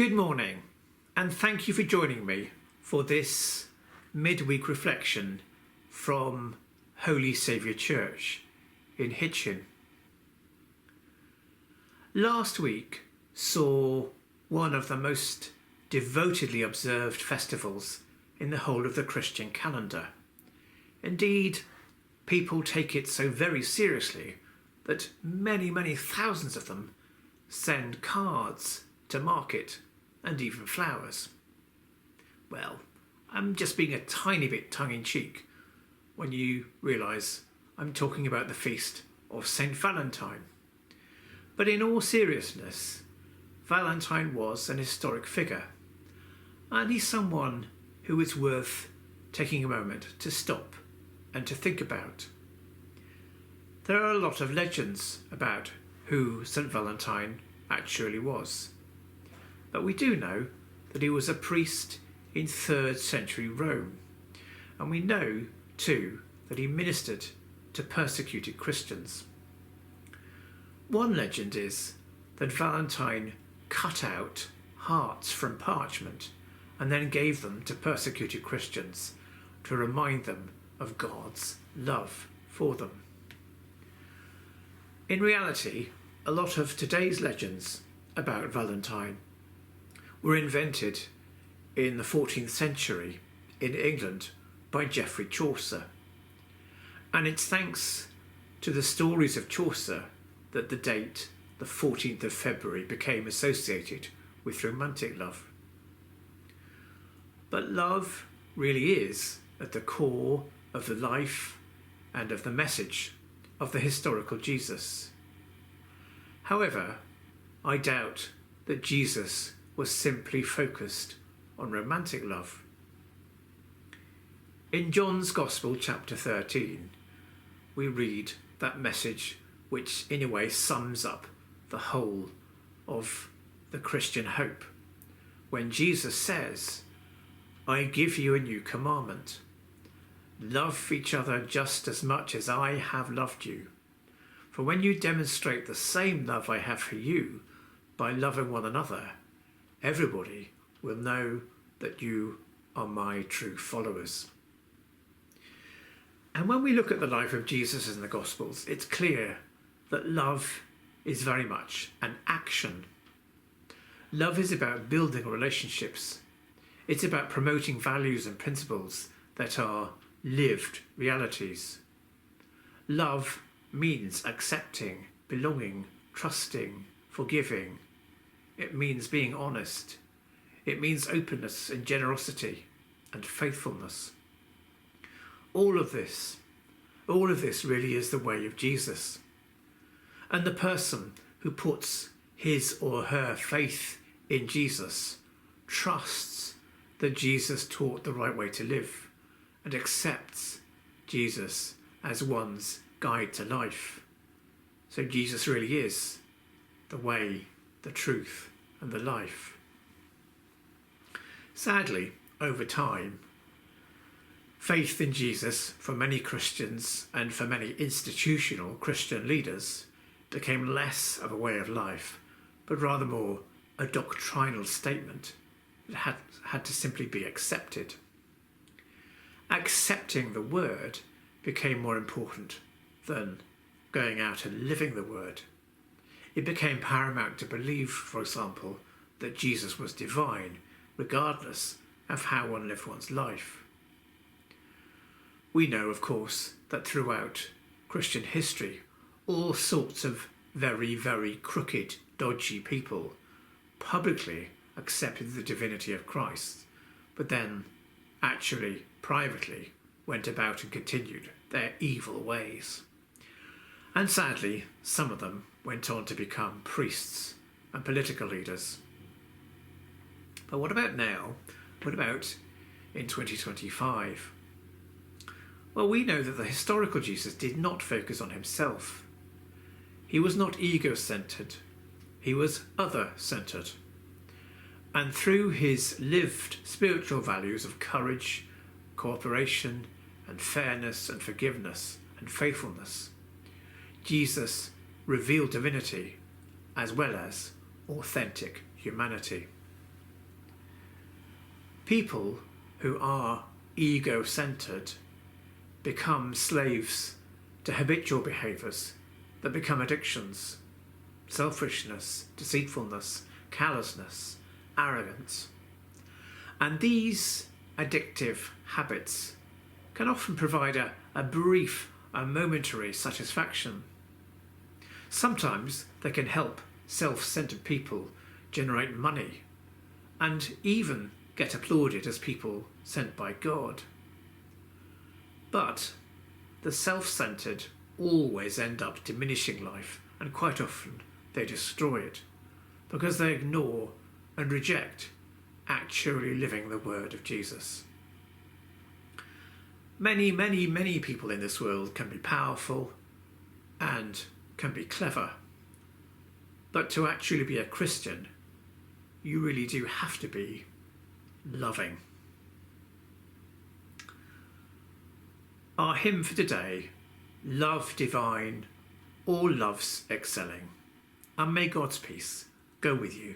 Good morning, and thank you for joining me for this midweek reflection from Holy Saviour Church in Hitchin. Last week saw one of the most devotedly observed festivals in the whole of the Christian calendar. Indeed, people take it so very seriously that many thousands of them send cards to mark it, and even flowers. Well, I'm just being a tiny bit tongue-in-cheek when you realise I'm talking about the feast of St Valentine. But in all seriousness, Valentine was an historic figure, and he's someone who is worth taking a moment to stop and to think about. There are a lot of legends about who St Valentine actually was. But we do know that he was a priest in 3rd century Rome, and we know too that he ministered to persecuted Christians. One legend is that Valentine cut out hearts from parchment and then gave them to persecuted Christians to remind them of God's love for them. In reality, a lot of today's legends about Valentine were invented in the 14th century in England by Geoffrey Chaucer. And it's thanks to the stories of Chaucer that the date, the 14th of February, became associated with romantic love. But love really is at the core of the life and of the message of the historical Jesus. However, I doubt that Jesus was simply focused on romantic love. In John's Gospel, chapter 13, we read that message which in a way sums up the whole of the Christian hope, when Jesus says, "I give you a new commandment. Love each other just as much as I have loved you. For when you demonstrate the same love I have for you by loving one another, everybody will know that you are my true followers." And when we look at the life of Jesus in the Gospels, it's clear that love is very much an action. Love is about building relationships. It's about promoting values and principles that are lived realities. Love means accepting, belonging, trusting, forgiving. It means being honest. It means openness and generosity and faithfulness. All of this really is the way of Jesus. And the person who puts his or her faith in Jesus trusts that Jesus taught the right way to live and accepts Jesus as one's guide to life. So Jesus really is the way, the truth, and the life. Sadly, over time, faith in Jesus for many Christians and for many institutional Christian leaders became less of a way of life, but rather more a doctrinal statement that had to simply be accepted. Accepting the word became more important than going out and living the word. It became paramount to believe, for example, that Jesus was divine, regardless of how one lived one's life. We know, of course, that throughout Christian history, all sorts of very crooked, dodgy people publicly accepted the divinity of Christ, but then actually, privately, went about and continued their evil ways. And sadly, some of them went on to become priests and political leaders. But what about now? What about in 2025? Well, we know that the historical Jesus did not focus on himself. He was not ego-centred. He was other-centred. And through his lived spiritual values of courage, cooperation, and fairness, and forgiveness, and faithfulness, Jesus revealed divinity as well as authentic humanity. People who are ego-centred become slaves to habitual behaviours that become addictions: selfishness, deceitfulness, callousness, arrogance. And these addictive habits can often provide a brief, a momentary satisfaction. Sometimes they can help self-centred people generate money and even get applauded as people sent by God. But the self-centred always end up diminishing life, and quite often they destroy it because they ignore and reject actually living the word of Jesus. Many, many, many people in this world can be powerful and can be clever, but to actually be a Christian, you really do have to be loving. Our hymn for today: Love divine, all loves excelling. And may God's peace go with you.